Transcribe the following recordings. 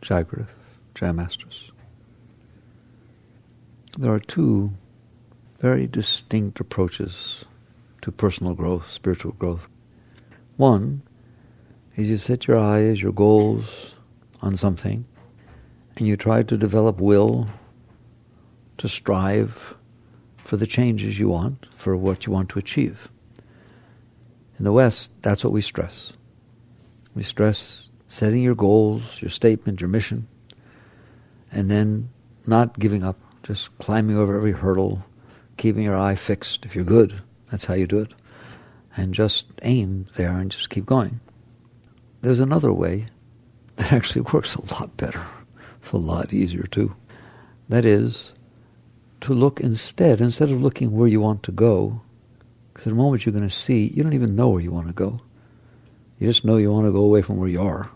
Jagrif, Jaya Masters. There are two very distinct approaches to personal growth, spiritual growth. One is you set your eyes, your goals on something, and you try to develop will to strive for the changes you want, for what you want to achieve. In the West, that's what we stress. We stress setting your goals, your statement, your mission, and then not giving up, just climbing over every hurdle, keeping your eye fixed. If you're good, that's how you do it. And just aim there and just keep going. There's another way that actually works a lot better. It's a lot easier too. That is to look instead of looking where you want to go, because in a moment you're going to see, you don't even know where you want to go. You just know you want to go away from where you are.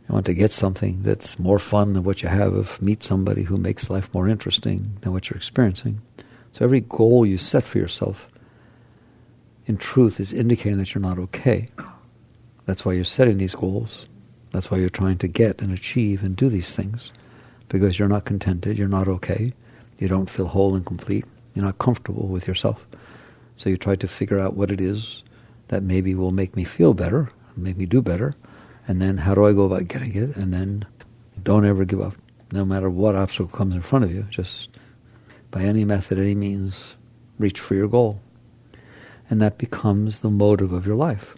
You want to get something that's more fun than what you have, meet somebody who makes life more interesting than what you're experiencing. So every goal you set for yourself, in truth, is indicating that you're not okay. That's why you're setting these goals. That's why you're trying to get and achieve and do these things, because you're not contented, you're not okay, you don't feel whole and complete, you're not comfortable with yourself. So you try to figure out what it is that maybe will make me feel better, make me do better, and then how do I go about getting it, and then don't ever give up. No matter what obstacle comes in front of you, just by any method, any means, reach for your goal. And that becomes the motive of your life.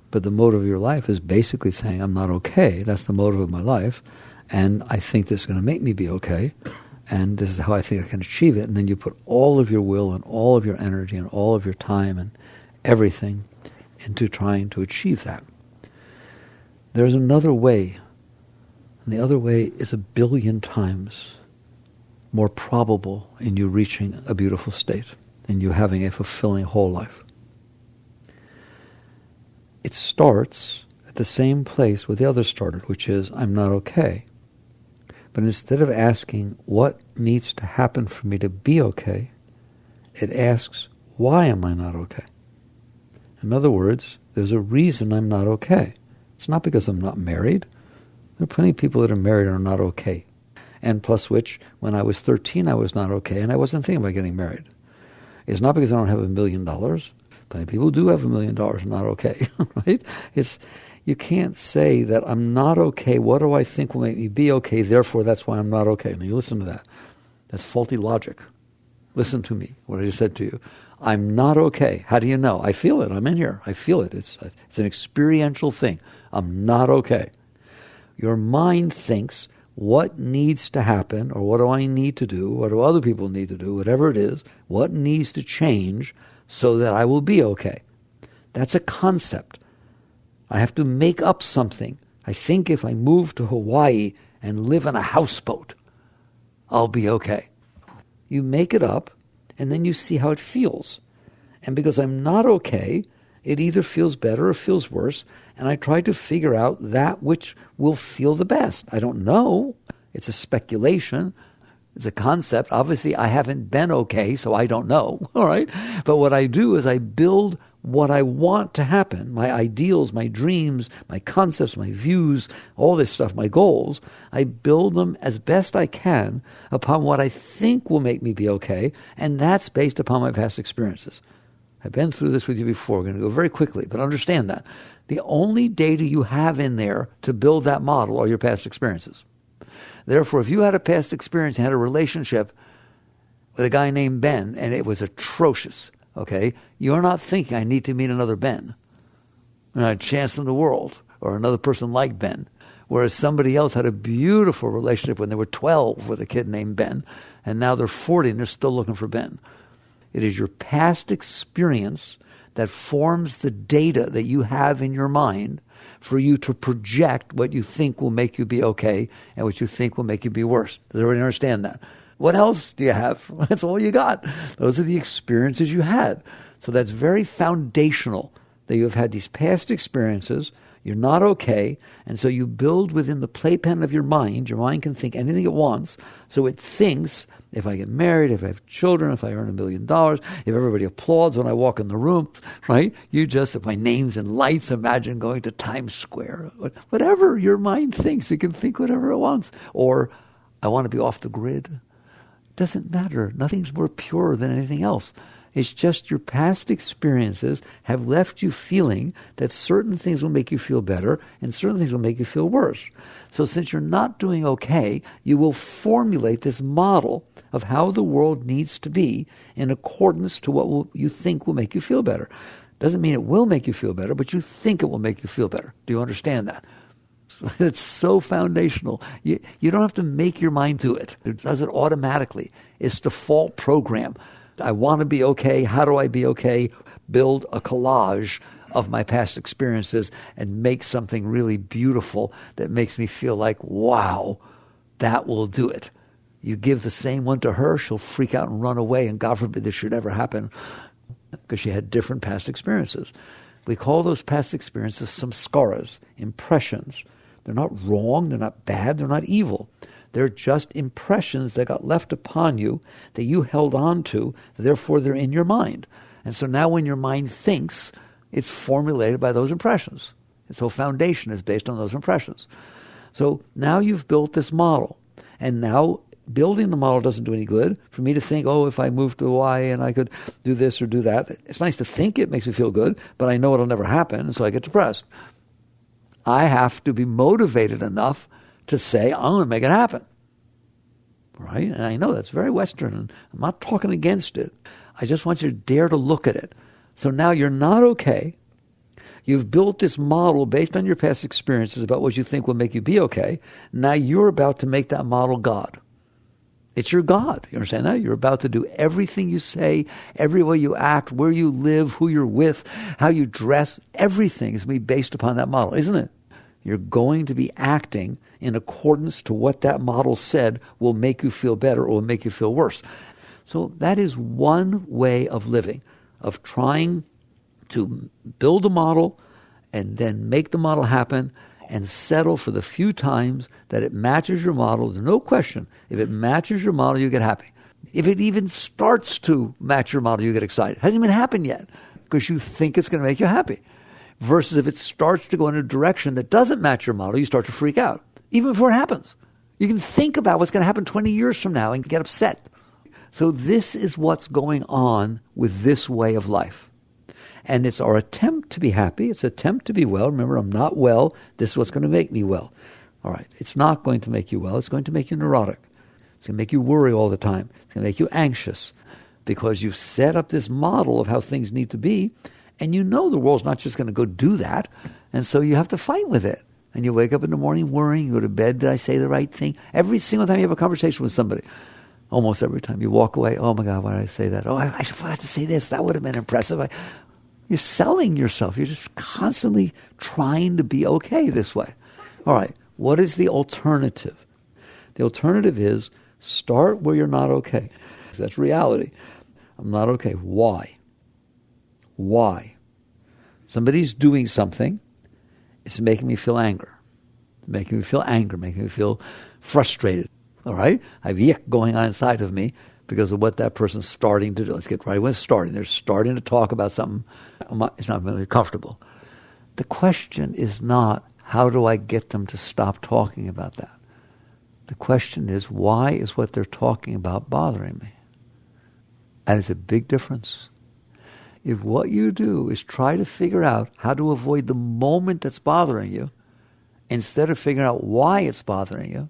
But the motive of your life is basically saying, I'm not okay, that's the motive of my life, and I think this is going to make me be okay, and this is how I think I can achieve it. And then you put all of your will and all of your energy and all of your time and everything into trying to achieve that. There's another way, and the other way is 1 billion times more probable in you reaching a beautiful state, in you having a fulfilling whole life. It starts at the same place where the other started, which is, I'm not okay. But instead of asking what needs to happen for me to be okay, it asks, why am I not okay? In other words, there's a reason I'm not okay. It's not because I'm not married. There are plenty of people that are married and are not okay. And plus which, when I was 13, I was not okay, and I wasn't thinking about getting married. It's not because I don't have $1 million. Plenty of people do have $1 million and not okay, right? You can't say that I'm not okay. What do I think will make me be okay? Therefore, that's why I'm not okay. Now, you listen to that. That's faulty logic. Listen to me, what I just said to you. I'm not okay. How do you know? I feel it. I'm in here. I feel it. It's an experiential thing. I'm not okay. Your mind thinks, what needs to happen, or what do I need to do, what do other people need to do, whatever it is, what needs to change so that I will be okay. That's a concept. I have to make up something. I think if I move to Hawaii and live in a houseboat, I'll be okay. You make it up, and then you see how it feels. And because I'm not okay, it either feels better or feels worse, and I try to figure out that which will feel the best. I don't know. It's a speculation. It's a concept. Obviously, I haven't been okay, so I don't know, all right? But what I do is I build what I want to happen, my ideals, my dreams, my concepts, my views, all this stuff, my goals. I build them as best I can upon what I think will make me be okay, and that's based upon my past experiences. I've been through this with you before. We're going to go very quickly, but understand that. The only data you have in there to build that model are your past experiences. Therefore, if you had a past experience and had a relationship with a guy named Ben, and it was atrocious, okay, you're not thinking, I need to meet another Ben. Not a chance in the world, or another person like Ben. Whereas somebody else had a beautiful relationship when they were 12 with a kid named Ben, and now they're 40 and they're still looking for Ben. It is your past experience that forms the data that you have in your mind for you to project what you think will make you be okay and what you think will make you be worse. Does everybody understand that? What else do you have? That's all you got. Those are the experiences you had. So that's very foundational, that you have had these past experiences. You're not okay, and so you build within the playpen of your mind. Your mind can think anything it wants, so it thinks, if I get married, if I have children, if I earn $1 million, if everybody applauds when I walk in the room, right? If my name's in lights, imagine going to Times Square. Whatever your mind thinks, it can think whatever it wants. Or, I want to be off the grid. Doesn't matter. Nothing's more pure than anything else. It's just your past experiences have left you feeling that certain things will make you feel better and certain things will make you feel worse. So since you're not doing okay, you will formulate this model of how the world needs to be in accordance to what you think will make you feel better. Doesn't mean it will make you feel better, but you think it will make you feel better. Do you understand that? It's so foundational. You don't have to make your mind do it. It does it automatically. It's default program. I want to be okay. How do I be okay? Build a collage of my past experiences and make something really beautiful that makes me feel like, wow, that will do it. You give the same one to her, she'll freak out and run away, and God forbid this should ever happen, because she had different past experiences. We call those past experiences samskaras, impressions. They're not wrong, they're not bad, they're not evil. They're just impressions that got left upon you that you held on to, therefore they're in your mind. And so now when your mind thinks, it's formulated by those impressions. Its whole foundation is based on those impressions. So now you've built this model. And now building the model doesn't do any good. For me to think, if I moved to Hawaii and I could do this or do that, it's nice to think it makes me feel good, but I know it'll never happen, and so I get depressed. I have to be motivated enough to say, I'm going to make it happen. Right? And I know that's very Western, and I'm not talking against it. I just want you to dare to look at it. So now you're not okay. You've built this model based on your past experiences about what you think will make you be okay. Now you're about to make that model God. It's your God. You understand that? You're about to do everything you say, every way you act, where you live, who you're with, how you dress. Everything is going to be based upon that model, isn't it? You're going to be acting in accordance to what that model said will make you feel better or will make you feel worse. So that is one way of living, of trying to build a model and then make the model happen and settle for the few times that it matches your model. There's no question. If it matches your model, you get happy. If it even starts to match your model, you get excited. It hasn't even happened yet because you think it's going to make you happy. Versus if it starts to go in a direction that doesn't match your model, you start to freak out, even before it happens. You can think about what's going to happen 20 years from now and get upset. So this is what's going on with this way of life. And it's our attempt to be happy. It's an attempt to be well. Remember, I'm not well. This is what's going to make me well. All right. It's not going to make you well. It's going to make you neurotic. It's going to make you worry all the time. It's going to make you anxious because you've set up this model of how things need to be. And you know the world's not just going to go do that. And so you have to fight with it. And you wake up in the morning worrying. You go to bed, did I say the right thing? Every single time you have a conversation with somebody, almost every time you walk away, oh my God, why did I say that? Oh, I forgot to say this. That would have been impressive. You're selling yourself. You're just constantly trying to be okay this way. All right, what is the alternative? The alternative is start where you're not okay. That's reality. I'm not okay. Why? Why? Somebody's doing something. It's making me feel anger. Making me feel anger. Making me feel frustrated. All right? I have yuck going on inside of me because of what that person's starting to do. Let's get right when it's starting. They're starting to talk about something. It's not really comfortable. The question is not, how do I get them to stop talking about that? The question is, why is what they're talking about bothering me? And it's a big difference. If what you do is try to figure out how to avoid the moment that's bothering you, instead of figuring out why it's bothering you,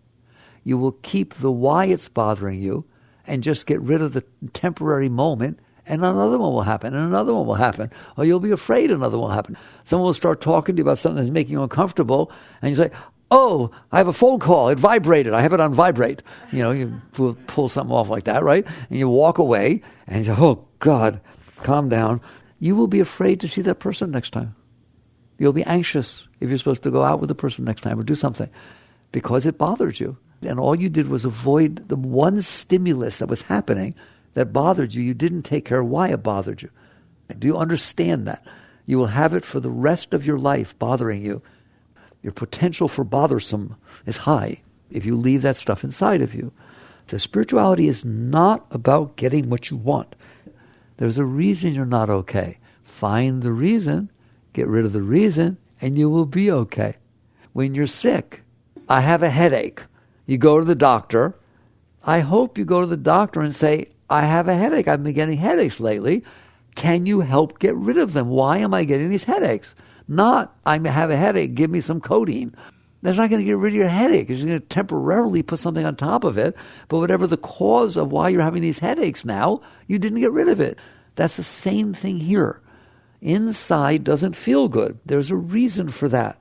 you will keep the why it's bothering you and just get rid of the temporary moment, and another one will happen, and another one will happen. Or you'll be afraid another one will happen. Someone will start talking to you about something that's making you uncomfortable, and you say, oh, I have a phone call. It vibrated. I have it on vibrate. You pull something off like that, right? And you walk away, and you say, oh, God, calm down. You will be afraid to see that person next time. You'll be anxious if you're supposed to go out with the person next time or do something because it bothers you. And all you did was avoid the one stimulus that was happening that bothered you. You didn't take care of why it bothered you. Do you understand that? You will have it for the rest of your life bothering you, Your potential for bothersome is high if you leave that stuff inside of you. So spirituality is not about getting what you want. There's a reason you're not okay. Find the reason, get rid of the reason, and you will be okay. When you're sick, I have a headache. You go to the doctor. I hope you go to the doctor and say, I have a headache. I've been getting headaches lately. Can you help get rid of them? Why am I getting these headaches? Not, I have a headache, give me some codeine. That's not going to get rid of your headache. It's going to temporarily put something on top of it. But whatever the cause of why you're having these headaches now, you didn't get rid of it. That's the same thing here. Inside doesn't feel good. There's a reason for that.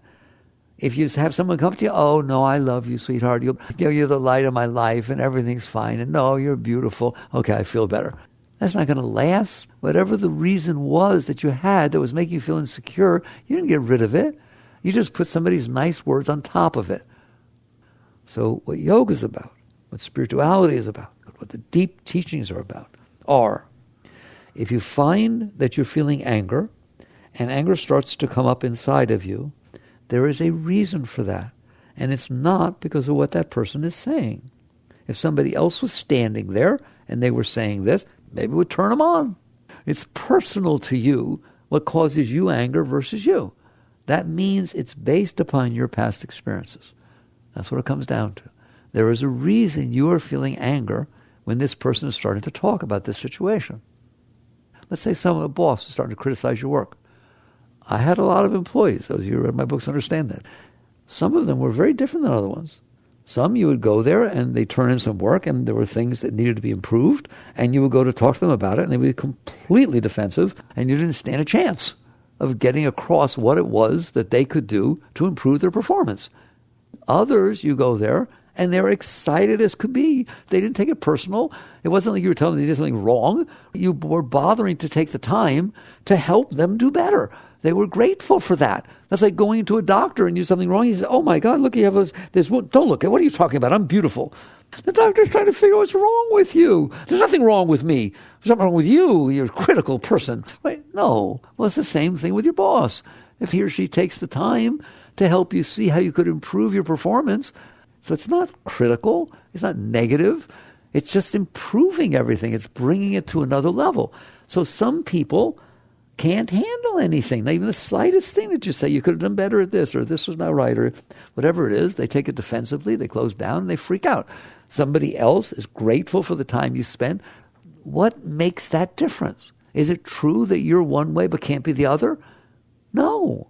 If you have someone come to you, oh, no, I love you, sweetheart. You're the light of my life and everything's fine. And no, you're beautiful. Okay, I feel better. That's not going to last. Whatever the reason was that you had that was making you feel insecure, you didn't get rid of it. You just put somebody's nice words on top of it. So what yoga is about, what spirituality is about, what the deep teachings are about, are if you find that you're feeling anger, and anger starts to come up inside of you, there is a reason for that. And it's not because of what that person is saying. If somebody else was standing there and they were saying this, maybe it would turn them on. It's personal to you what causes you anger versus you. That means it's based upon your past experiences. That's what it comes down to. There is a reason you are feeling anger when this person is starting to talk about this situation. Let's say a boss is starting to criticize your work. I had a lot of employees. Those of you who read my books understand that. Some of them were very different than other ones. Some you would go there and they turn in some work and there were things that needed to be improved and you would go to talk to them about it and they would be completely defensive and you didn't stand a chance of getting across what it was that they could do to improve their performance. Others, you go there and they're excited as could be. They didn't take it personal. It wasn't like you were telling them they did something wrong. You were bothering to take the time to help them do better. They were grateful for that. That's like going to a doctor and you do something wrong. He says, oh my God, look, you have this. Don't look at, what are you talking about? I'm beautiful. The doctor's trying to figure out what's wrong with you. There's nothing wrong with me. There's something wrong with you. You're a critical person. Wait, no. Well, it's the same thing with your boss. If he or she takes the time to help you see how you could improve your performance. So it's not critical. It's not negative. It's just improving everything. It's bringing it to another level. So some people can't handle anything, not even the slightest thing that you say. You could have done better at this, or this was not right, or whatever it is. They take it defensively, they close down, and they freak out. Somebody else is grateful for the time you spent. What makes that difference? Is it true that you're one way but can't be the other? No,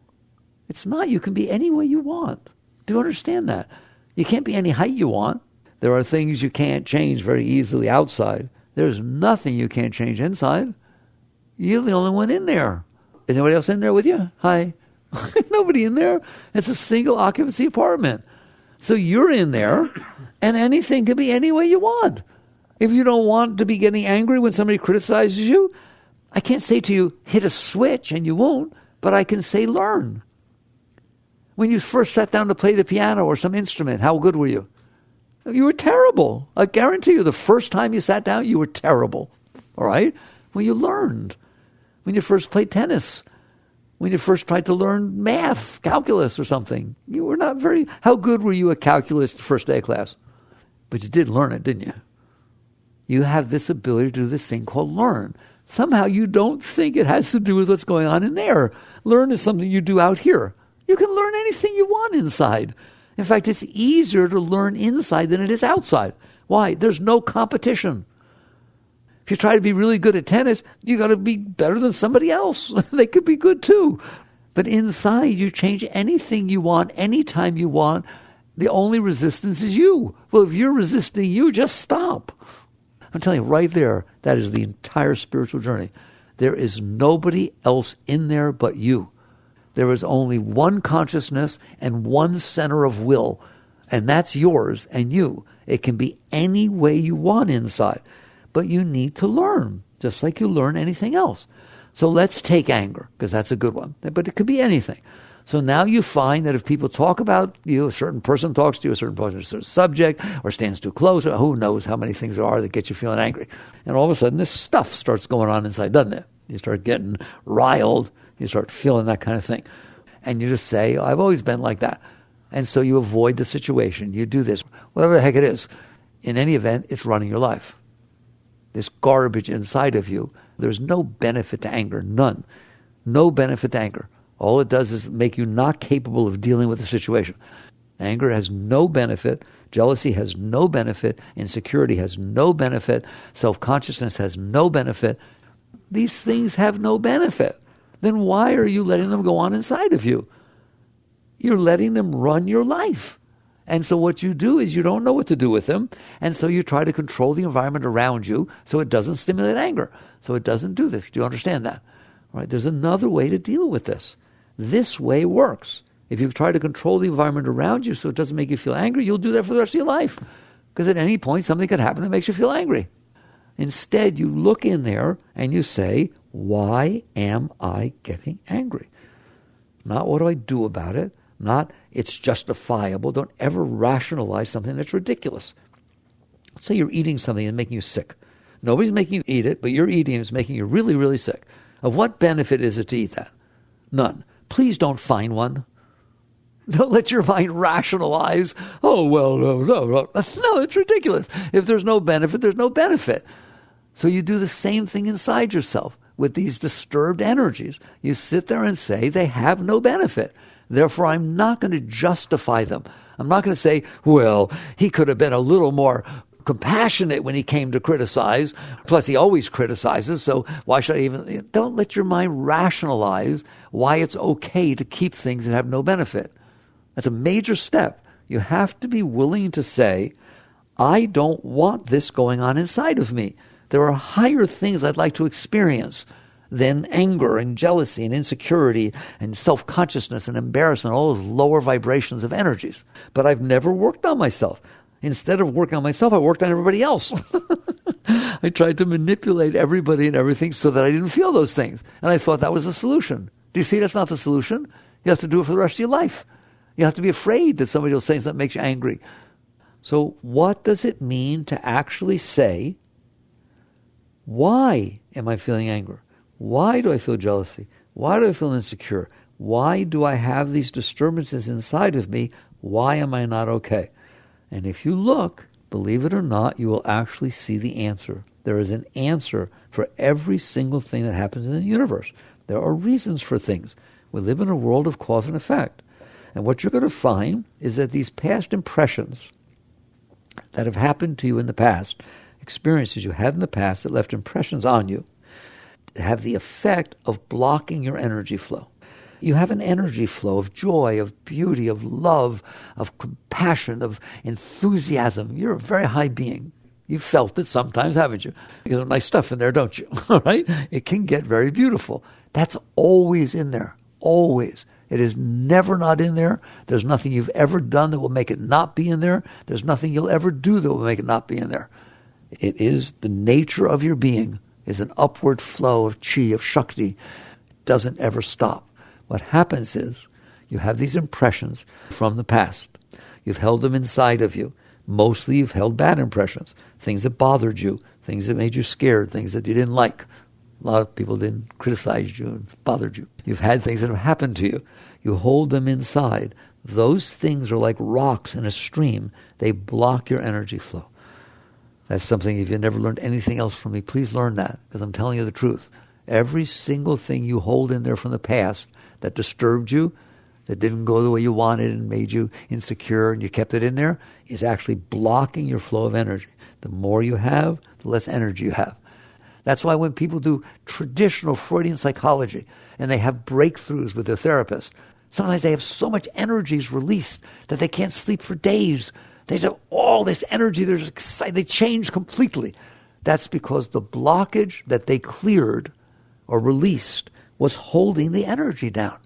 it's not. You can be any way you want. Do you understand that? You can't be any height you want. There are things you can't change very easily outside. There's nothing you can't change inside. You're the only one in there. Is anybody else in there with you? Hi. Nobody in there. It's a single occupancy apartment. So you're in there, and anything can be any way you want. If you don't want to be getting angry when somebody criticizes you, I can't say to you, hit a switch, and you won't, but I can say learn. When you first sat down to play the piano or some instrument, how good were you? You were terrible. I guarantee you the first time you sat down, you were terrible. All right? Well, you learned. When you first played tennis, when you first tried to learn math, calculus or something, you were not very... How good were you at calculus the first day of class? But you did learn it, didn't you? You have this ability to do this thing called learn. Somehow you don't think it has to do with what's going on in there. Learn is something you do out here. You can learn anything you want inside. In fact, it's easier to learn inside than it is outside. Why? There's no competition. If you try to be really good at tennis, you got to be better than somebody else. They could be good too. But inside, you change anything you want, anytime you want. The only resistance is you. Well, if you're resisting you, just stop. I'm telling you, right there, that is the entire spiritual journey. There is nobody else in there but you. There is only one consciousness and one center of will, and that's yours and you. It can be any way you want inside. But you need to learn, just like you learn anything else. So let's take anger, because that's a good one. But it could be anything. So now you find that if people talk about you, a certain person talks to you, a certain person, a certain subject, or stands too close, or who knows how many things there are that get you feeling angry. And all of a sudden, this stuff starts going on inside, doesn't it? You start getting riled. You start feeling that kind of thing. And you just say, I've always been like that. And so you avoid the situation. You do this, whatever the heck it is. In any event, it's running your life. This garbage inside of you, there's no benefit to anger, none. No benefit to anger. All it does is make you not capable of dealing with the situation. Anger has no benefit. Jealousy has no benefit. Insecurity has no benefit. Self-consciousness has no benefit. These things have no benefit. Then why are you letting them go on inside of you? You're letting them run your life. And so what you do is you don't know what to do with them. And so you try to control the environment around you so it doesn't stimulate anger. So it doesn't do this. Do you understand that? All right, there's another way to deal with this. This way works. If you try to control the environment around you so it doesn't make you feel angry, you'll do that for the rest of your life. Because at any point, something could happen that makes you feel angry. Instead, you look in there and you say, why am I getting angry? Not what do I do about it? Not it's justifiable. Don't ever rationalize something that's ridiculous. Let's say you're eating something and making you sick. Nobody's making you eat it, but you're eating it and it's making you really, really sick. Of what benefit is it to eat that? None. Please don't find one. Don't let your mind rationalize, oh, well, no. No, it's ridiculous. If there's no benefit, there's no benefit. So you do the same thing inside yourself with these disturbed energies. You sit there and say they have no benefit. Therefore, I'm not going to justify them. I'm not going to say, well, he could have been a little more compassionate when he came to criticize. Plus, he always criticizes, so why should I even... Don't let your mind rationalize why it's okay to keep things that have no benefit. That's a major step. You have to be willing to say, I don't want this going on inside of me. There are higher things I'd like to experience than anger and jealousy and insecurity and self-consciousness and embarrassment, all those lower vibrations of energies. But I've never worked on myself. Instead of working on myself, I worked on everybody else. I tried to manipulate everybody and everything so that I didn't feel those things. And I thought that was the solution. Do you see that's not the solution? You have to do it for the rest of your life. You have to be afraid that somebody will say something that makes you angry. So what does it mean to actually say, why am I feeling anger? Why do I feel jealousy? Why do I feel insecure? Why do I have these disturbances inside of me? Why am I not okay? And if you look, believe it or not, you will actually see the answer. There is an answer for every single thing that happens in the universe. There are reasons for things. We live in a world of cause and effect. And what you're going to find is that these past impressions that have happened to you in the past, experiences you had in the past that left impressions on you, have the effect of blocking your energy flow. You have an energy flow of joy, of beauty, of love, of compassion, of enthusiasm. You're a very high being. You've felt it sometimes, haven't you? You got nice stuff in there, don't you? All right? It can get very beautiful. That's always in there, always. It is never not in there. There's nothing you've ever done that will make it not be in there. There's nothing you'll ever do that will make it not be in there. It is the nature of your being, is an upward flow of chi, of shakti. It doesn't ever stop. What happens is you have these impressions from the past. You've held them inside of you. Mostly you've held bad impressions, things that bothered you, things that made you scared, things that you didn't like. A lot of people didn't criticize you and bothered you. You've had things that have happened to you. You hold them inside. Those things are like rocks in a stream. They block your energy flow. That's something, if you've never learned anything else from me, please learn that, because I'm telling you the truth. Every single thing you hold in there from the past that disturbed you, that didn't go the way you wanted and made you insecure and you kept it in there, is actually blocking your flow of energy. The more you have, the less energy you have. That's why when people do traditional Freudian psychology and they have breakthroughs with their therapist, sometimes they have so much energy is released that they can't sleep for days. They have all this energy, they're excited, they change completely. That's because the blockage that they cleared or released was holding the energy down.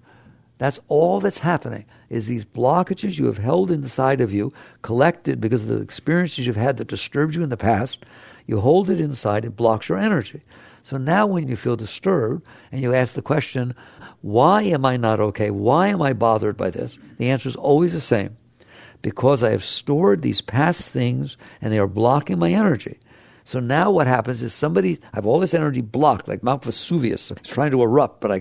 That's all that's happening, is these blockages you have held inside of you, collected because of the experiences you've had that disturbed you in the past. You hold it inside, it blocks your energy. So now when you feel disturbed and you ask the question, why am I not okay? Why am I bothered by this? The answer is always the same. Because I have stored these past things and they are blocking my energy. So now what happens is I have all this energy blocked, like Mount Vesuvius. It's trying to erupt, but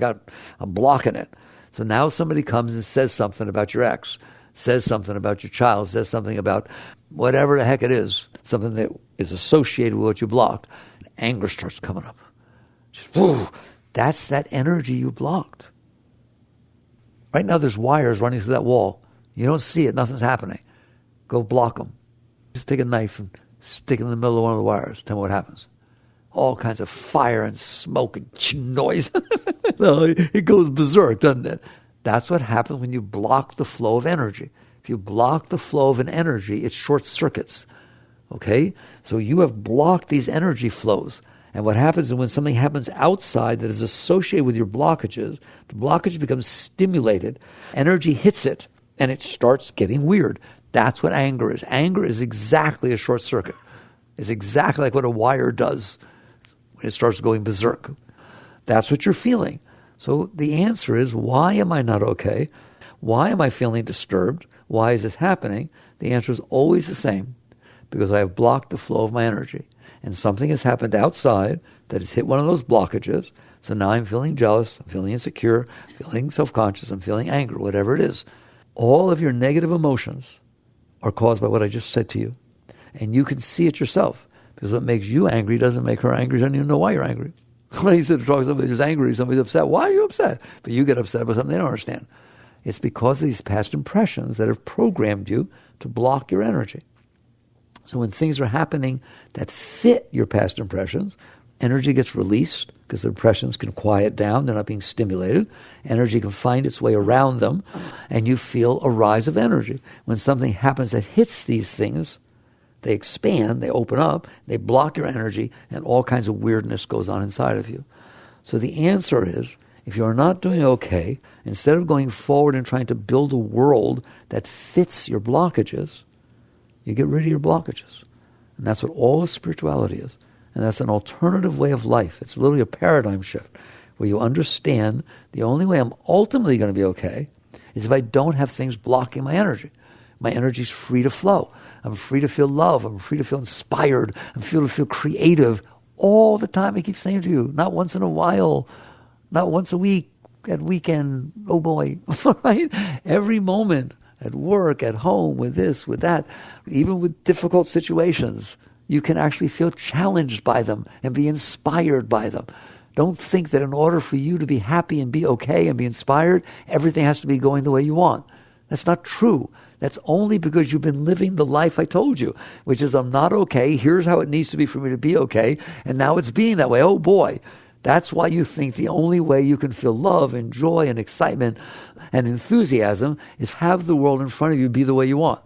I'm blocking it. So now somebody comes and says something about your ex, says something about your child, says something about whatever the heck it is, something that is associated with what you blocked, anger starts coming up. Just, that's that energy you blocked. Right now there's wires running through that wall. You don't see it. Nothing's happening. Go block them. Just take a knife and stick it in the middle of one of the wires. Tell me what happens. All kinds of fire and smoke and noise. It goes berserk, doesn't it? That's what happens when you block the flow of energy. If you block the flow of an energy, it short circuits. Okay? So you have blocked these energy flows. And what happens is when something happens outside that is associated with your blockages, the blockage becomes stimulated, energy hits it, and it starts getting weird. That's what anger is. Anger is exactly a short circuit. It's exactly like what a wire does when it starts going berserk. That's what you're feeling. So the answer is, why am I not okay? Why am I feeling disturbed? Why is this happening? The answer is always the same, because I have blocked the flow of my energy. And something has happened outside that has hit one of those blockages. So now I'm feeling jealous, I'm feeling insecure, feeling self-conscious, I'm feeling anger, whatever it is. All of your negative emotions are caused by what I just said to you. And you can see it yourself. Because what makes you angry doesn't make her angry. You don't even know why you're angry. When you sit to talk to somebody who's angry, somebody's upset. Why are you upset? But you get upset about something they don't understand. It's because of these past impressions that have programmed you to block your energy. So when things are happening that fit your past impressions, energy gets released because the impressions can quiet down. They're not being stimulated. Energy can find its way around them, and you feel a rise of energy. When something happens that hits these things, they expand, they open up, they block your energy, and all kinds of weirdness goes on inside of you. So the answer is, if you're not doing okay, instead of going forward and trying to build a world that fits your blockages, you get rid of your blockages. And that's what all of spirituality is. And that's an alternative way of life. It's literally a paradigm shift where you understand the only way I'm ultimately going to be okay is if I don't have things blocking my energy. My energy is free to flow. I'm free to feel love. I'm free to feel inspired. I'm free to feel creative all the time. I keep saying to you, not once in a while, not once a week, at weekend, oh boy, right? Every moment. At work, at home, with this, with that, even with difficult situations, you can actually feel challenged by them and be inspired by them. Don't think that in order for you to be happy and be okay and be inspired, everything has to be going the way you want. That's not true. That's only because you've been living the life I told you, which is I'm not okay, here's how it needs to be for me to be okay, and now it's being that way. Oh boy. That's why you think the only way you can feel love and joy and excitement and enthusiasm is have the world in front of you be the way you want.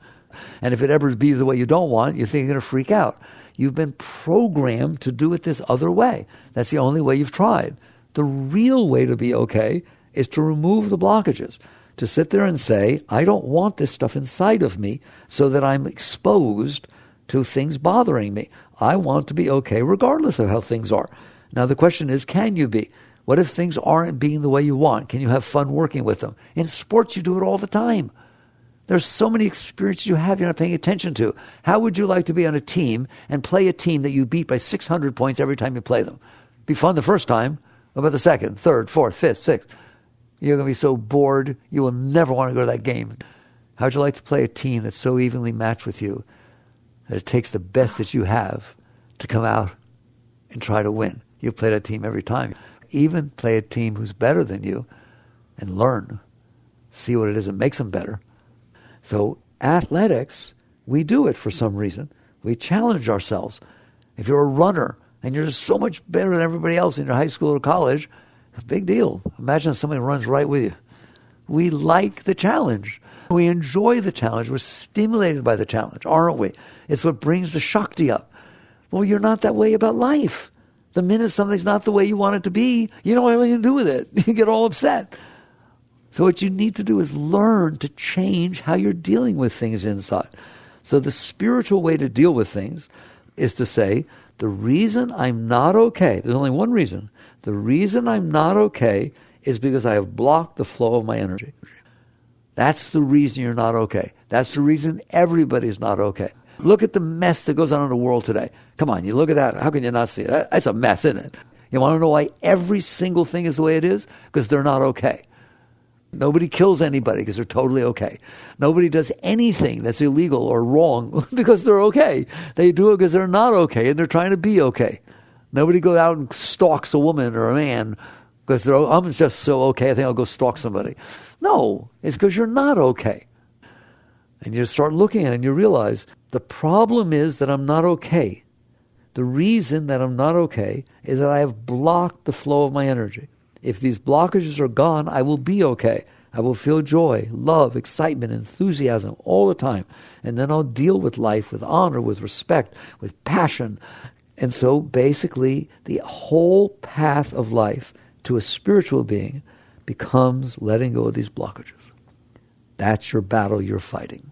And if it ever be the way you don't want, you think you're going to freak out. You've been programmed to do it this other way. That's the only way you've tried. The real way to be okay is to remove the blockages, to sit there and say, I don't want this stuff inside of me so that I'm exposed to things bothering me. I want to be okay regardless of how things are. Now the question is, can you be? What if things aren't being the way you want? Can you have fun working with them? In sports, you do it all the time. There's so many experiences you have you're not paying attention to. How would you like to be on a team and play a team that you beat by 600 points every time you play them? Be fun the first time. What about the second, third, fourth, fifth, sixth? You're going to be so bored, you will never want to go to that game. How would you like to play a team that's so evenly matched with you that it takes the best that you have to come out and try to win? You play that team every time. Even play a team who's better than you and learn. See what it is that makes them better. So athletics, we do it for some reason. We challenge ourselves. If you're a runner and you're so much better than everybody else in your high school or college, it's a big deal. Imagine if somebody runs right with you. We like the challenge. We enjoy the challenge. We're stimulated by the challenge, aren't we? It's what brings the Shakti up. Well, you're not that way about life. The minute something's not the way you want it to be, you don't have anything to do with it. You get all upset. So what you need to do is learn to change how you're dealing with things inside. So the spiritual way to deal with things is to say, the reason I'm not okay, there's only one reason. The reason I'm not okay is because I have blocked the flow of my energy. That's the reason you're not okay. That's the reason everybody's not okay. Look at the mess that goes on in the world today. Come on, you look at that. How can you not see it? That's a mess, isn't it? You want to know why every single thing is the way it is? Because they're not okay. Nobody kills anybody because they're totally okay. Nobody does anything that's illegal or wrong because they're okay. They do it because they're not okay and they're trying to be okay. Nobody goes out and stalks a woman or a man because I'm just so okay, I think I'll go stalk somebody. No, it's because you're not okay. And you start looking at it and you realize the problem is that I'm not okay. The reason that I'm not okay is that I have blocked the flow of my energy. If these blockages are gone, I will be okay. I will feel joy, love, excitement, enthusiasm all the time. And then I'll deal with life with honor, with respect, with passion. And so basically the whole path of life to a spiritual being becomes letting go of these blockages. That's your battle you're fighting.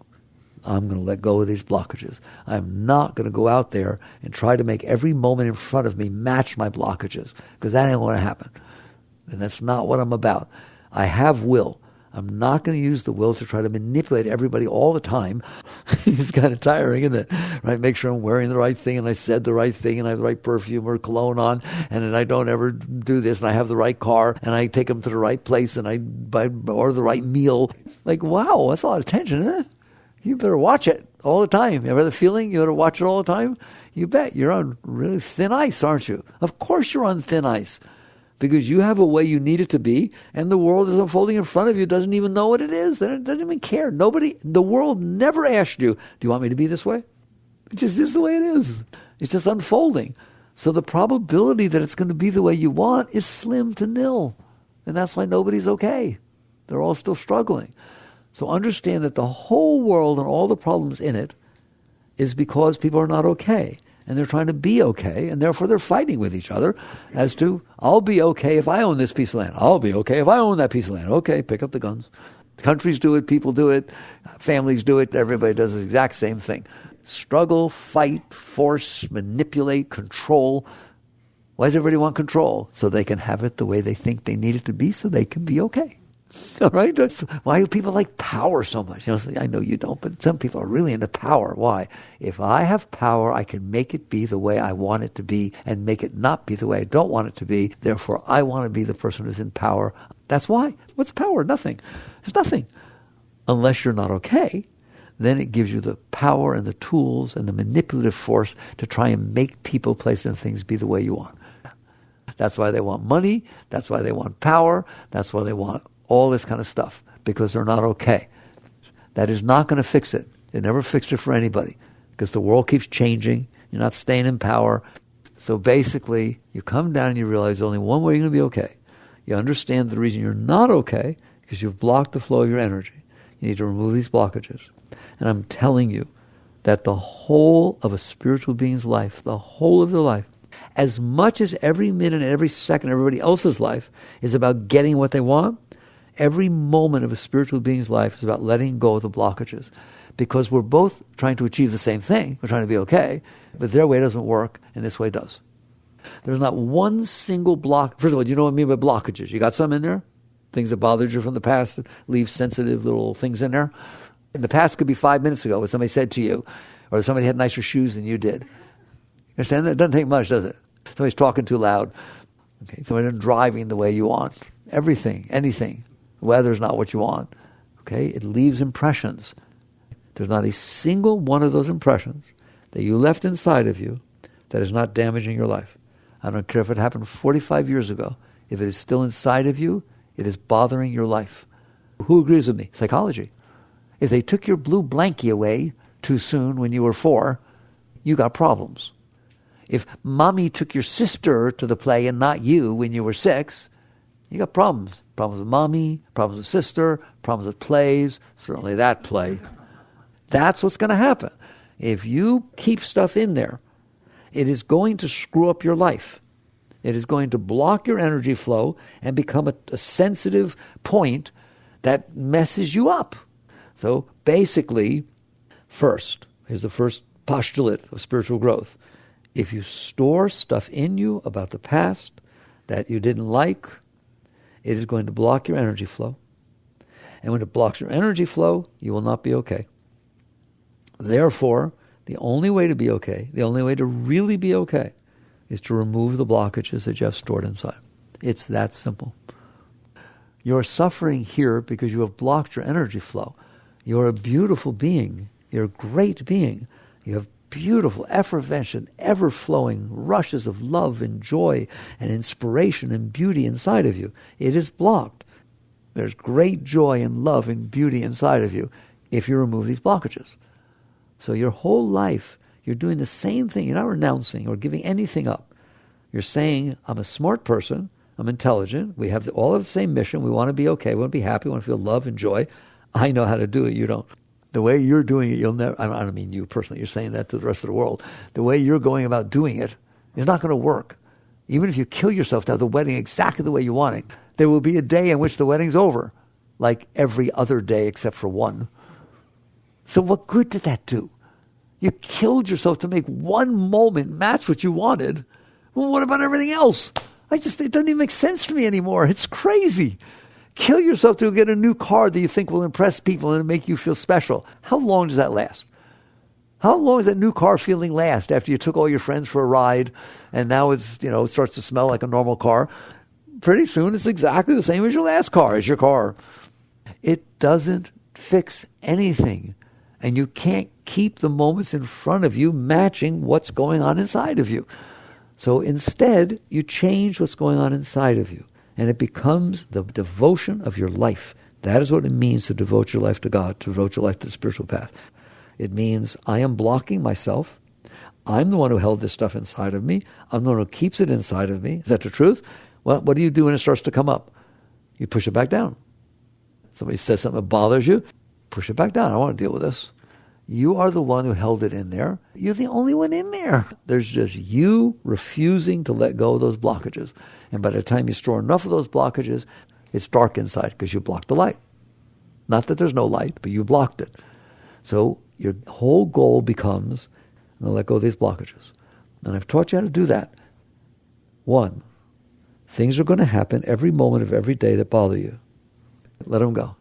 I'm going to let go of these blockages. I'm not going to go out there and try to make every moment in front of me match my blockages, because that ain't going to happen. And that's not what I'm about. I have will. I'm not going to use the will to try to manipulate everybody all the time. It's kind of tiring, isn't it? Right? Make sure I'm wearing the right thing and I said the right thing and I have the right perfume or cologne on, and then I don't ever do this, and I have the right car and I take them to the right place and I order the right meal. Like, wow, that's a lot of tension, isn't it? You better watch it all the time. You ever the feeling you better watch it all the time? You bet. You're on really thin ice, aren't you? Of course you're on thin ice. Because you have a way you need it to be, and the world is unfolding in front of you, doesn't even know what it is. They doesn't even care. The world never asked you, do you want me to be this way? It just is the way it is. It's just unfolding. So the probability that it's going to be the way you want is slim to nil. And that's why nobody's okay. They're all still struggling. So understand that the whole world and all the problems in it is because people are not okay. And they're trying to be okay, and therefore they're fighting with each other as to, I'll be okay if I own this piece of land. I'll be okay if I own that piece of land. Okay, pick up the guns. Countries do it, people do it, families do it, everybody does the exact same thing. Struggle, fight, force, manipulate, control. Why does everybody want control? So they can have it the way they think they need it to be, so they can be okay. All right? That's why do people like power so much? I know you don't, but some people are really into power. Why? If I have power, I can make it be the way I want it to be and make it not be the way I don't want it to be. Therefore, I want to be the person who's in power. That's why. What's power? Nothing. It's nothing. Unless you're not okay, then it gives you the power and the tools and the manipulative force to try and make people, places, and things be the way you want. That's why they want money. That's why they want power. That's why they want all this kind of stuff, because they're not okay. That is not going to fix it. It never fixed it for anybody, because the world keeps changing. You're not staying in power. So basically, you come down and you realize there's only one way you're going to be okay. You understand the reason you're not okay, because you've blocked the flow of your energy. You need to remove these blockages. And I'm telling you that the whole of a spiritual being's life, the whole of their life, as much as every minute and every second of everybody else's life is about getting what they want, every moment of a spiritual being's life is about letting go of the blockages, because we're both trying to achieve the same thing. We're trying to be okay, but their way doesn't work, and this way does. There's not one single block. First of all, you know what I mean by blockages? You got some in there? Things that bothered you from the past, that leave sensitive little things in there? In the past could be 5 minutes ago, what somebody said to you, or somebody had nicer shoes than you did. You understand that? It doesn't take much, does it? Somebody's talking too loud. Okay, somebody isn't driving the way you want. Everything, anything. The weather's not what you want. Okay? It leaves impressions. There's not a single one of those impressions that you left inside of you that is not damaging your life. I don't care if it happened 45 years ago. If it is still inside of you, it is bothering your life. Who agrees with me? Psychology. If they took your blue blankie away too soon when you were 4, you got problems. If mommy took your sister to the play and not you when you were 6, you got problems. Problems with mommy, problems with sister, problems with plays, certainly that play. That's what's going to happen. If you keep stuff in there, it is going to screw up your life. It is going to block your energy flow and become a sensitive point that messes you up. So basically, first, here's the first postulate of spiritual growth. If you store stuff in you about the past that you didn't like, it is going to block your energy flow. And when it blocks your energy flow, you will not be okay. Therefore, the only way to be okay, the only way to really be okay, is to remove the blockages that you have stored inside. It's that simple. You're suffering here because you have blocked your energy flow. You're a beautiful being. You're a great being. You have beautiful, effervescent, ever-flowing rushes of love and joy and inspiration and beauty inside of you. It is blocked. There's great joy and love and beauty inside of you if you remove these blockages. So your whole life, you're doing the same thing. You're not renouncing or giving anything up. You're saying, I'm a smart person. I'm intelligent. We have all of the same mission. We want to be okay. We want to be happy. We want to feel love and joy. I know how to do it. You don't. The way you're doing it, you'll never, I don't mean you personally. You're saying that to the rest of the world. The way you're going about doing it is not going to work. Even if you kill yourself to have the wedding exactly the way you want it, there will be a day in which the wedding's over, like every other day except for one. So what good did that do? You killed yourself to make one moment match what you wanted. Well, what about everything else? It doesn't even make sense to me anymore. It's crazy. Kill yourself to get a new car that you think will impress people and make you feel special. How long does that last? How long does that new car feeling last after you took all your friends for a ride and now it starts to smell like a normal car? Pretty soon it's exactly the same as your last car, as your car. It doesn't fix anything. And you can't keep the moments in front of you matching what's going on inside of you. So instead, you change what's going on inside of you. And it becomes the devotion of your life. That is what it means to devote your life to God, to devote your life to the spiritual path. It means I am blocking myself. I'm the one who held this stuff inside of me. I'm the one who keeps it inside of me. Is that the truth? Well, what do you do when it starts to come up? You push it back down. Somebody says something that bothers you, push it back down. I don't want to deal with this. You are the one who held it in there. You're the only one in there. There's just you refusing to let go of those blockages. And by the time you store enough of those blockages, it's dark inside because you blocked the light. Not that there's no light, but you blocked it. So your whole goal becomes, I'm going to let go of these blockages. And I've taught you how to do that. 1, things are going to happen every moment of every day that bother you. Let them go.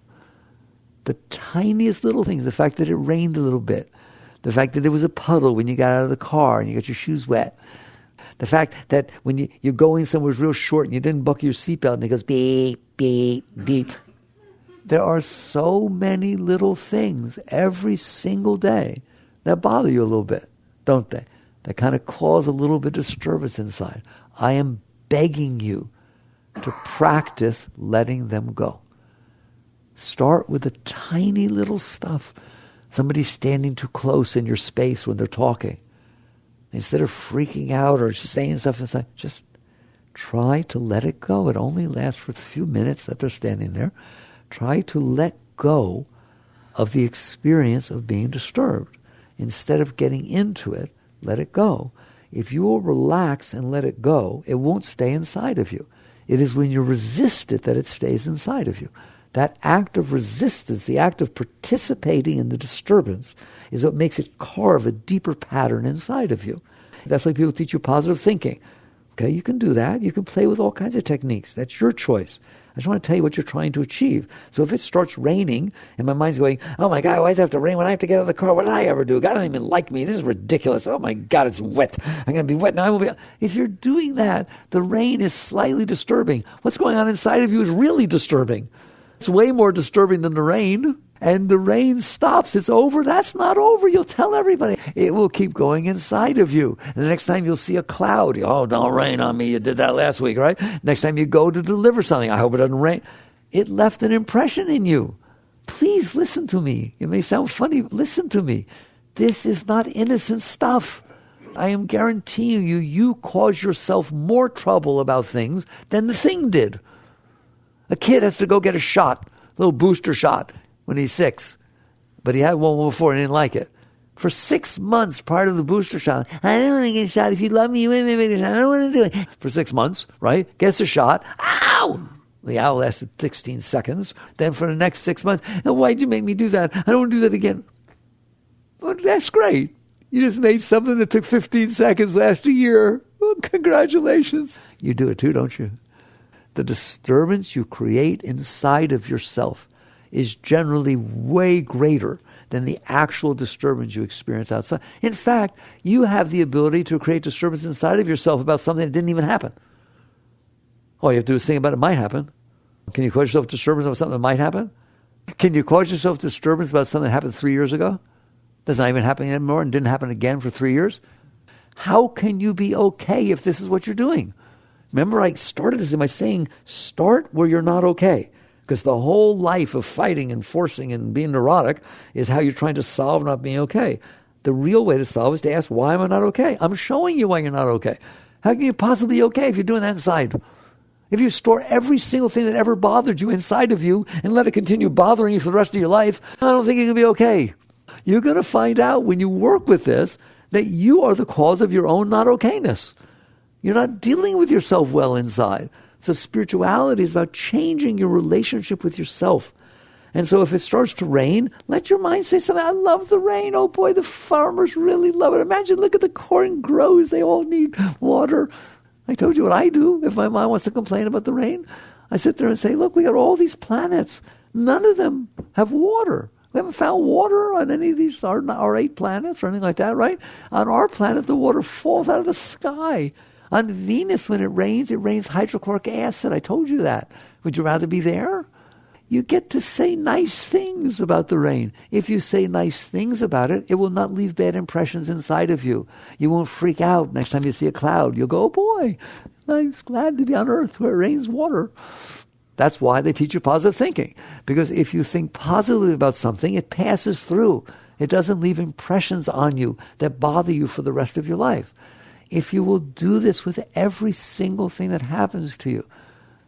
The tiniest little things, the fact that it rained a little bit, the fact that there was a puddle when you got out of the car and you got your shoes wet, the fact that when you're going somewhere real short and you didn't buckle your seatbelt and it goes beep, beep, beep. There are so many little things every single day that bother you a little bit, don't they? That kind of cause a little bit of disturbance inside. I am begging you to practice letting them go. Start with the tiny little stuff. Somebody standing too close in your space when they're talking. Instead of freaking out or saying stuff inside, just try to let it go. It only lasts for a few minutes that they're standing there. Try to let go of the experience of being disturbed. Instead of getting into it, let it go. If you will relax and let it go, it won't stay inside of you. It is when you resist it that it stays inside of you. That act of resistance, the act of participating in the disturbance, is what makes it carve a deeper pattern inside of you. That's why people teach you positive thinking. Okay, you can do that. You can play with all kinds of techniques. That's your choice. I just want to tell you what you're trying to achieve. So if it starts raining and my mind's going, oh my God, why does it have to rain when I have to get out of the car? What did I ever do? God doesn't even like me. This is ridiculous. Oh my God, it's wet. I'm going to be wet now. I will be. If you're doing that, the rain is slightly disturbing. What's going on inside of you is really disturbing. It's way more disturbing than the rain. And the rain stops. It's over. That's not over. You'll tell everybody. It will keep going inside of you. And the next time you'll see a cloud, oh, don't rain on me. You did that last week, right? Next time you go to deliver something, I hope it doesn't rain. It left an impression in you. Please listen to me. It may sound funny. Listen to me. This is not innocent stuff. I am guaranteeing you, you cause yourself more trouble about things than the thing did. A kid has to go get a shot, a little booster shot, when he's 6. But he had one before and didn't like it. For 6 months prior to the booster shot, I don't want to get a shot. If you love me, you want me to get a shot. I don't want to do it. For 6 months, right? Gets a shot. Ow! The owl lasted 16 seconds. Then for the next 6 months, oh, why'd you make me do that? I don't want to do that again. Well, that's great. You just made something that took 15 seconds last a year. Well, congratulations. You do it too, don't you? The disturbance you create inside of yourself is generally way greater than the actual disturbance you experience outside. In fact, you have the ability to create disturbance inside of yourself about something that didn't even happen. All you have to do is think about it might happen. Can you cause yourself disturbance about something that might happen? Can you cause yourself disturbance about something that happened 3 years ago? That's not even happening anymore and didn't happen again for 3 years? How can you be okay if this is what you're doing? Remember, I started this by saying, start where you're not okay. Because the whole life of fighting and forcing and being neurotic is how you're trying to solve not being okay. The real way to solve is to ask, why am I not okay? I'm showing you why you're not okay. How can you possibly be okay if you're doing that inside? If you store every single thing that ever bothered you inside of you and let it continue bothering you for the rest of your life, I don't think you can be okay. You're going to find out when you work with this that you are the cause of your own not okayness. You're not dealing with yourself well inside. So spirituality is about changing your relationship with yourself. And so if it starts to rain, let your mind say something. I love the rain. Oh boy, the farmers really love it. Imagine, look at the corn grows. They all need water. I told you what I do if my mind wants to complain about the rain. I sit there and say, look, we got all these planets. None of them have water. We haven't found water on any of these, our 8 planets or anything like that, right? On our planet, the water falls out of the sky. On Venus, when it rains hydrochloric acid. I told you that. Would you rather be there? You get to say nice things about the rain. If you say nice things about it, it will not leave bad impressions inside of you. You won't freak out next time you see a cloud. You'll go, oh boy, I'm glad to be on Earth where it rains water. That's why they teach you positive thinking. Because if you think positively about something, it passes through. It doesn't leave impressions on you that bother you for the rest of your life. If you will do this with every single thing that happens to you,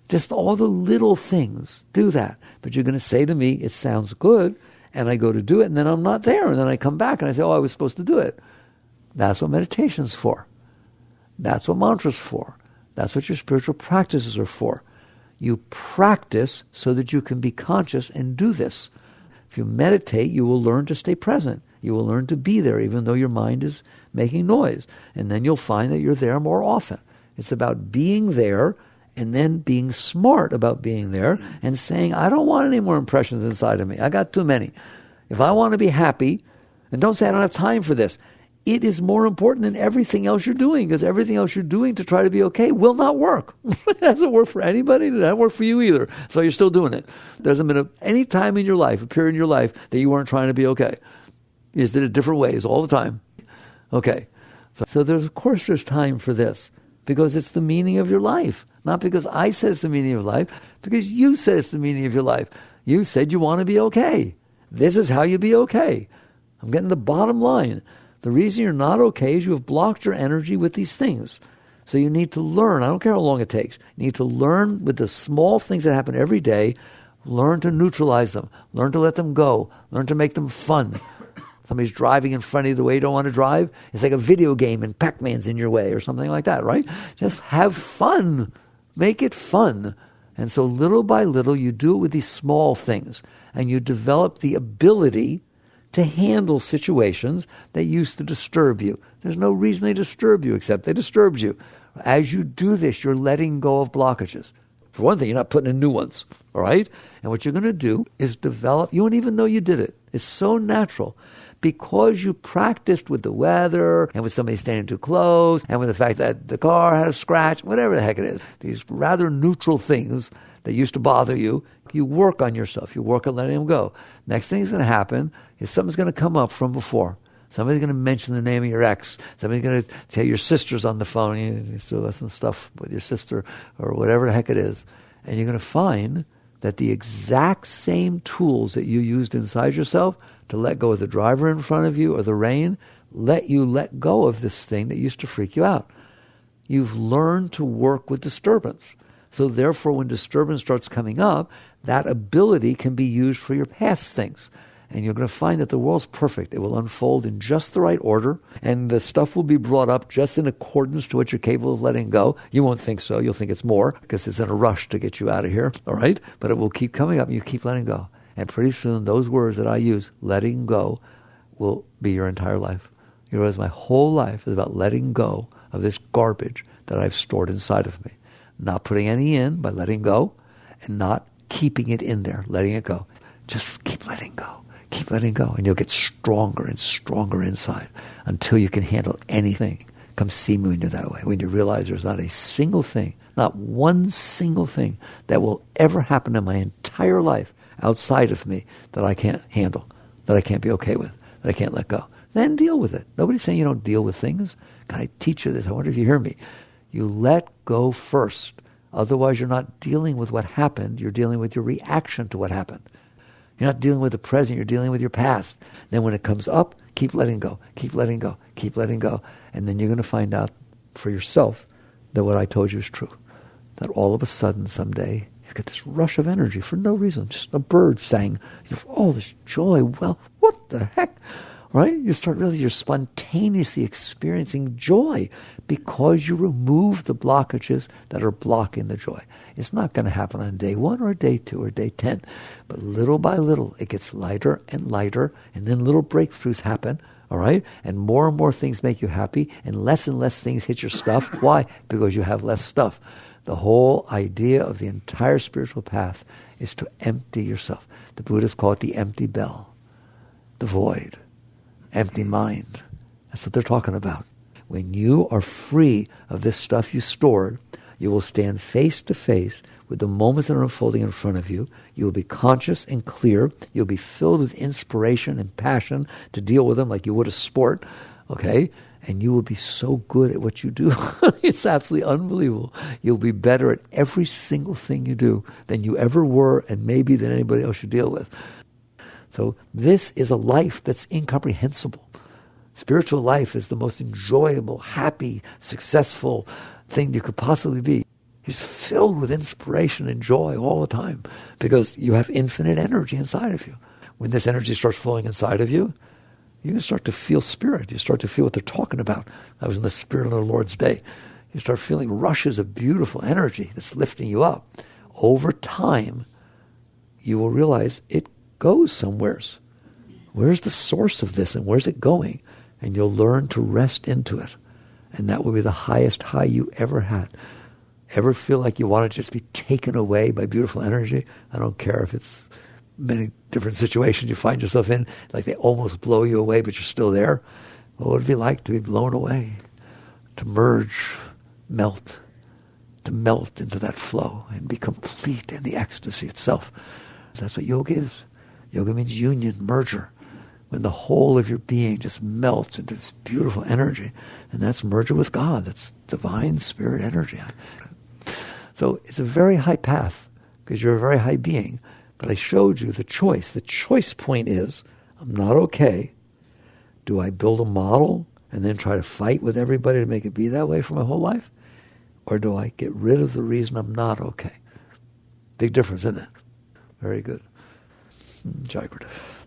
just all the little things, do that. But you're going to say to me, it sounds good, and I go to do it, and then I'm not there. And then I come back and I say, oh, I was supposed to do it. That's what meditation's for. That's what mantra's for. That's what your spiritual practices are for. You practice so that you can be conscious and do this. If you meditate, you will learn to stay present. You will learn to be there even though your mind is making noise. And then you'll find that you're there more often. It's about being there and then being smart about being there and saying, I don't want any more impressions inside of me. I got too many. If I want to be happy, and don't say I don't have time for this, it is more important than everything else you're doing, because everything else you're doing to try to be okay will not work. It hasn't worked for anybody. It hasn't worked for you either. So you're still doing it. There hasn't been any time in your life, a period in your life, that you weren't trying to be okay. You just did it different ways all the time. Okay. So of course there's time for this, because it's the meaning of your life. Not because I said it's the meaning of your life, because you said it's the meaning of your life. You said you want to be okay. This is how you be okay. I'm getting the bottom line. The reason you're not okay is you have blocked your energy with these things. So you need to learn. I don't care how long it takes. You need to learn with the small things that happen every day. Learn to neutralize them. Learn to let them go. Learn to make them fun. Somebody's driving in front of you the way you don't want to drive. It's like a video game and Pac-Man's in your way or something like that, right? Just have fun. Make it fun. And so little by little, you do it with these small things. And you develop the ability to handle situations that used to disturb you. There's no reason they disturb you except they disturbed you. As you do this, you're letting go of blockages. For one thing, you're not putting in new ones, all right? And what you're going to do is develop, you won't even know you did it. It's so natural. Because you practiced with the weather and with somebody standing too close and with the fact that the car had a scratch, whatever the heck it is, these rather neutral things that used to bother you, you work on yourself. You work on letting them go. Next thing that's going to happen is something's going to come up from before. Somebody's going to mention the name of your ex. Somebody's going to tell your sister's on the phone. You still have some stuff with your sister or whatever the heck it is. And you're going to find that the exact same tools that you used inside yourself to let go of the driver in front of you or the rain, let you let go of this thing that used to freak you out. You've learned to work with disturbance. So therefore, when disturbance starts coming up, that ability can be used for your past things. And you're going to find that the world's perfect. It will unfold in just the right order, and the stuff will be brought up just in accordance to what you're capable of letting go. You won't think so. You'll think it's more, because it's in a rush to get you out of here, all right? But it will keep coming up, and you keep letting go. And pretty soon, those words that I use, letting go, will be your entire life. You realize my whole life is about letting go of this garbage that I've stored inside of me. Not putting any in by letting go, and not keeping it in there, letting it go. Just keep letting go. Keep letting go, and you'll get stronger and stronger inside until you can handle anything come see me when you're that way. When you realize there's not a single thing, not one single thing that will ever happen in my entire life outside of me that I can't handle, that I can't be okay with, that I can't let go. Then deal with it. Nobody's saying you don't deal with things. God, I teach you this. I wonder if you hear me. You let go first. Otherwise, you're not dealing with what happened. You're dealing with your reaction to what happened. You're not dealing with the present. You're dealing with your past. Then when it comes up, keep letting go. Keep letting go. Keep letting go. And then you're going to find out for yourself that what I told you is true. That all of a sudden, someday, you get this rush of energy for no reason. Just a bird sang. You have all this joy. Well, what the heck? Right? You start really, you're spontaneously experiencing joy because you remove the blockages that are blocking the joy. It's not going to happen on day 1 or day 2 or day 10. But little by little, it gets lighter and lighter, and then little breakthroughs happen, all right? And more things make you happy, and less things hit your stuff. Why? Because you have less stuff. The whole idea of the entire spiritual path is to empty yourself. The Buddhists call it the empty bell, the void. Empty mind. That's what they're talking about. When you are free of this stuff you stored, you will stand face to face with the moments that are unfolding in front of you. You will be conscious and clear. You'll be filled with inspiration and passion to deal with them like you would a sport, okay? And you will be so good at what you do. It's absolutely unbelievable. You'll be better at every single thing you do than you ever were, and maybe than anybody else you deal with. So this is a life that's incomprehensible. Spiritual life is the most enjoyable, happy, successful thing you could possibly be. You're filled with inspiration and joy all the time because you have infinite energy inside of you. When this energy starts flowing inside of you, you can start to feel spirit. You start to feel what they're talking about. I was in the Spirit of the Lord's Day. You start feeling rushes of beautiful energy that's lifting you up. Over time, you will realize it goes somewheres. Where's the source of this and where's it going? And you'll learn to rest into it. And that will be the highest high you ever had. Ever feel like you want to just be taken away by beautiful energy? I don't care if it's many different situations you find yourself in, like they almost blow you away, but you're still there. What would it be like to be blown away? To merge, melt, to melt into that flow and be complete in the ecstasy itself. That's what yoga is. Yoga means union, merger, when the whole of your being just melts into this beautiful energy. And that's merger with God. That's divine spirit energy. So it's a very high path because you're a very high being. But I showed you the choice. The choice point is, I'm not okay. Do I build a model and then try to fight with everybody to make it be that way for my whole life? Or do I get rid of the reason I'm not okay? Big difference, isn't it? Very good. Jai Gurudev.